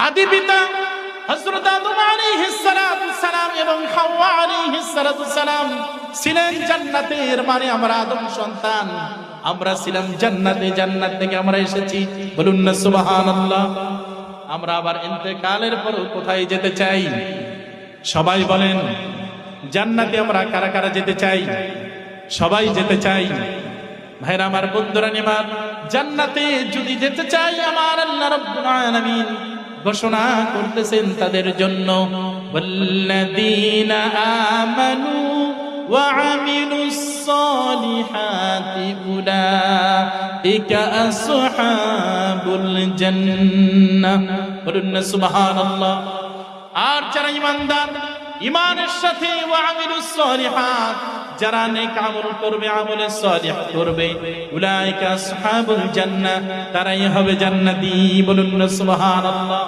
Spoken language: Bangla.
আদি পিতা হযরত আদম আলাইহিস সালাম এবং হাওয়া আলাইহিস সালাম ছিলেন জান্নাতের, মানে আমরা আদম সন্তান, আমরা ছিলাম জান্নাতে, জান্নাত থেকে আমরা এসেছি। বলুন না সুবহানাল্লাহ। আমরা আবার ইন্তেকালের পর কোথায় যেতে চাই? সবাই বলেন জান্নাতে আমরা কারা কারা যেতে চাই? সবাই যেতে চাই। ভাইরা আমার, বন্ধুরা নিমার, জান্নাতে যদি যেতে চাই, আমার আল্লাহ রাব্বুল আলামিন ঘোষণা করতেছেন তাদের জন্য, ওয়াল্লাযীনা আমানু ওয়া আমিলুস সালিহাতি উলাইকা আসহাবুল জান্নাহ। বলুন না সুবহানাল্লাহ। আর যারা ঈমানদার, ঈমানের সাথে ওয়া আমিলুস সালিহাত, যারা নেক আমল করবে, আমলে সালিহ করবে, উলাইকা আসহাবুল জান্নাহ, তারাই হবে জান্নাতি। বলুন না সুবহানাল্লাহ।